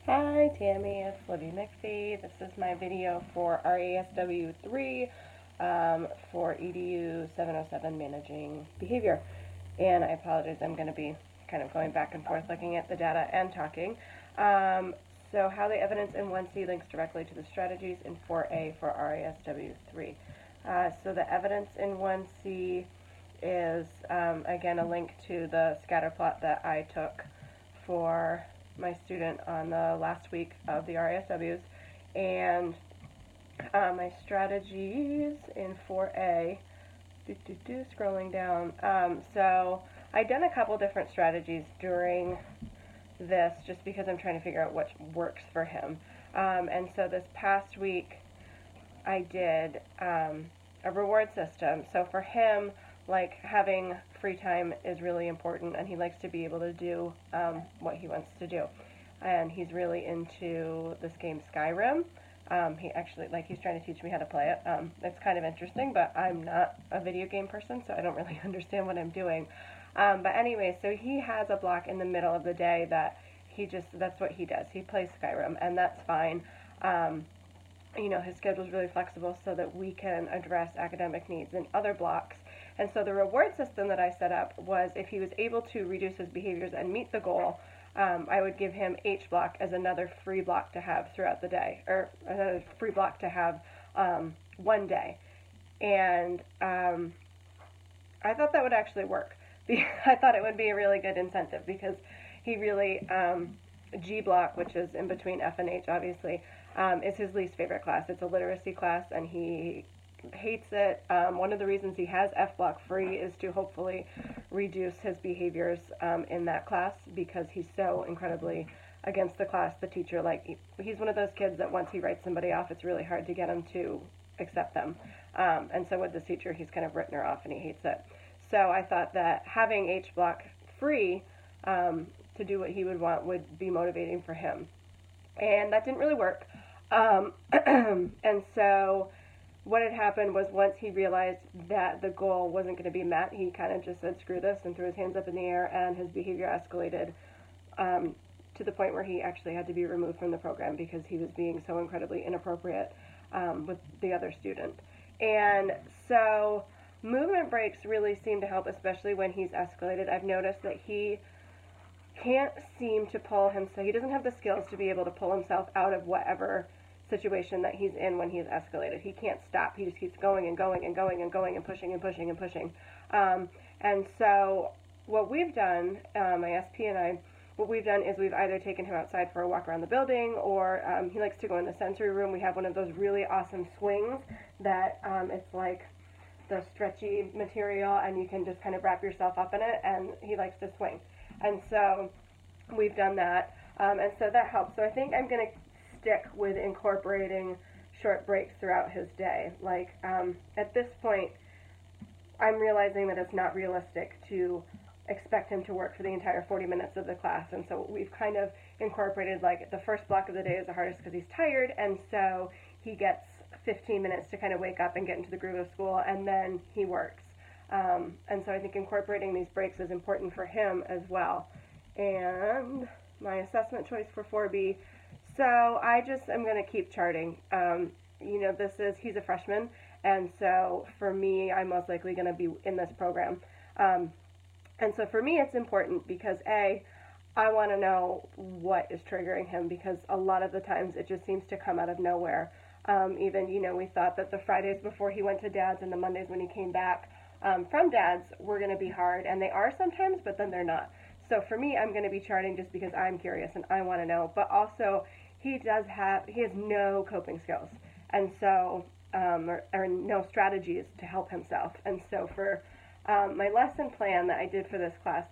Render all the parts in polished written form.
Hi Tammy, it's Libby McPhee. This is my video for RASW 3 for EDU707 Managing Behavior. And I apologize, I'm going to be kind of going back and forth looking at the data and talking. So how the evidence in 1C links directly to the strategies in 4A for RASW 3. So the evidence in 1C is, again, a link to the scatter plot that I took for my student on the last week of the RASWs, and my strategies in 4A, scrolling down. So I've done a couple different strategies during this just because I'm trying to figure out what works for him. And so this past week I did a reward system. So for him, like, having free time is really important, and he likes to be able to do what he wants to do. And he's really into this game Skyrim. He actually, he's trying to teach me how to play it. It's kind of interesting, but I'm not a video game person, so I don't really understand what I'm doing. But anyway, so he has a block in the middle of the day that that's what he does. He plays Skyrim, and that's fine. His schedule is really flexible so that we can address academic needs in other blocks. And so the reward system that I set up was, if he was able to reduce his behaviors and meet the goal, I would give him H block as another free block to have throughout the day, or another free block to have one day. And I thought that would actually work. I thought it would be a really good incentive, because he really, G block, which is in between F and H, obviously, is his least favorite class. It's a literacy class, and he hates it. One of the reasons he has F block free is to hopefully reduce his behaviors in that class, because he's so incredibly against the class. The teacher, he's one of those kids that once he writes somebody off, it's really hard to get him to accept them. And so with this teacher, he's kind of written her off, and he hates it. So I thought that having H block free to do what he would want would be motivating for him. And that didn't really work. And so what had happened was, once he realized that the goal wasn't going to be met, he kind of just said, screw this, and threw his hands up in the air, and his behavior escalated to the point where he actually had to be removed from the program because he was being so incredibly inappropriate with the other student. And so movement breaks really seem to help, especially when he's escalated. I've noticed that he can't seem to pull himself, he doesn't have the skills to be able to pull himself out of whatever situation that he's in when he's escalated. He can't stop. He just keeps going and going and going and going and pushing and pushing and pushing. And so what we've done, my SP and I, what we've done is we've either taken him outside for a walk around the building, or he likes to go in the sensory room. We have one of those really awesome swings that it's like the stretchy material, and you can just kind of wrap yourself up in it, and he likes to swing. And so we've done that, and so that helps. So I think I'm going to stick with incorporating short breaks throughout his day. At this point, I'm realizing that it's not realistic to expect him to work for the entire 40 minutes of the class, and so we've kind of incorporated, the first block of the day is the hardest because he's tired, and so he gets 15 minutes to kind of wake up and get into the groove of school, and then he works. And so I think incorporating these breaks is important for him as well. And my assessment choice for 4B, so I just am going to keep charting. He's a freshman, and so for me, I'm most likely going to be in this program. And so for me, it's important because, A, I want to know what is triggering him, because a lot of the times it just seems to come out of nowhere. We thought that the Fridays before he went to Dad's and the Mondays when he came back from Dad's were going to be hard, and they are sometimes, but then they're not. So for me, I'm going to be charting just because I'm curious and I want to know. But also, he has no coping skills, and so or no strategies to help himself. And so for my lesson plan that I did for this class,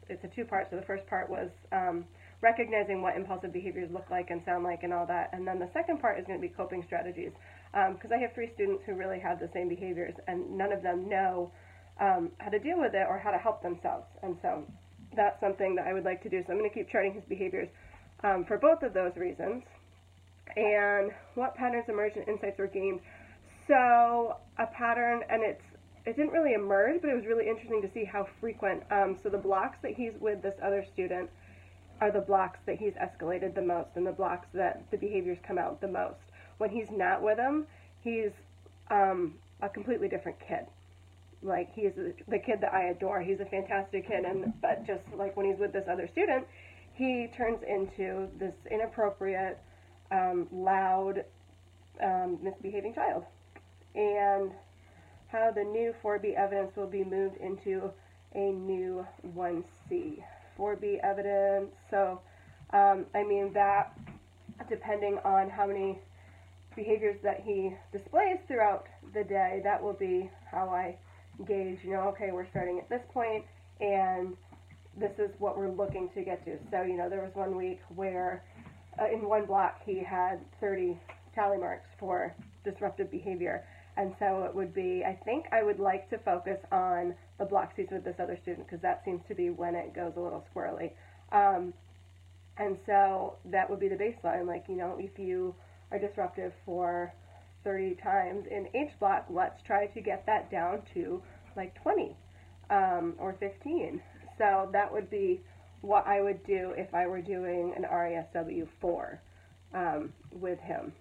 it's a two-part. So the first part was recognizing what impulsive behaviors look like and sound like and all that. And then the second part is going to be coping strategies, because I have 3 students who really have the same behaviors, and none of them know how to deal with it or how to help themselves. And so that's something that I would like to do. So I'm going to keep charting his behaviors for both of those reasons. And what patterns emerged and insights were gained? So a pattern, and it didn't really emerge, but it was really interesting to see how frequent. So the blocks that he's with this other student, are the blocks that he's escalated the most and the blocks that the behaviors come out the most. When he's not with them, he's a completely different kid. Like, he's the kid that I adore. He's a fantastic kid, but just like when he's with this other student, he turns into this inappropriate, loud, misbehaving child. And how the new 4B evidence will be moved into a new 1C. 4B evidence, so, I mean, that, depending on how many behaviors that he displays throughout the day, that will be how I gauge, you know, okay, we're starting at this point, and this is what we're looking to get to. So, you know, there was one week where in one block he had 30 tally marks for disruptive behavior. And so it would be, I think I would like to focus on the blocks he's with this other student, because that seems to be when it goes a little squirrely. And so that would be the baseline. Like, you know, if you are disruptive for 30 times in each block, let's try to get that down to like 20 or 15. So that would be what I would do if I were doing an RASW 4 with him.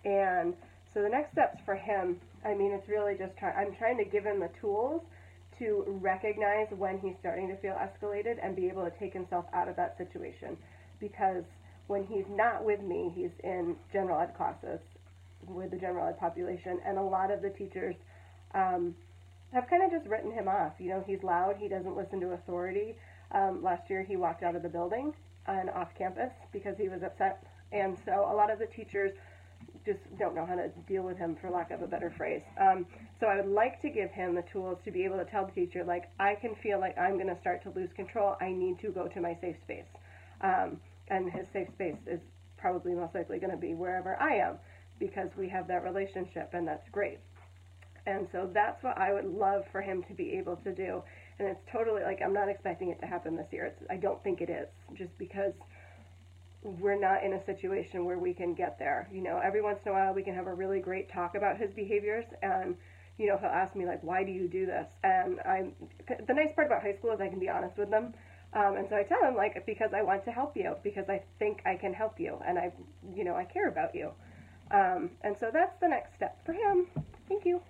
And so the next steps for him, I mean, it's really just I'm trying to give him the tools to recognize when he's starting to feel escalated and be able to take himself out of that situation. Because when he's not with me, he's in general ed classes with the general ed population, and a lot of the teachers have kind of just written him off. You know, he's loud, he doesn't listen to authority. Last year he walked out of the building and off campus because he was upset, and so a lot of the teachers just don't know how to deal with him, for lack of a better phrase. So I would like to give him the tools to be able to tell the teacher, like, I can feel like I'm going to start to lose control, I need to go to my safe space. And his safe space is probably most likely going to be wherever I am, because we have that relationship, and that's great. And so that's what I would love for him to be able to do. And it's totally, like, I'm not expecting it to happen this year. I don't think it is, just because we're not in a situation where we can get there. You know, every once in a while we can have a really great talk about his behaviors, and, you know, he'll ask me, like, why do you do this? And the nice part about high school is I can be honest with them. And so I tell him, like, because I want to help you, because I think I can help you, and I care about you. And so that's the next step for him. Thank you.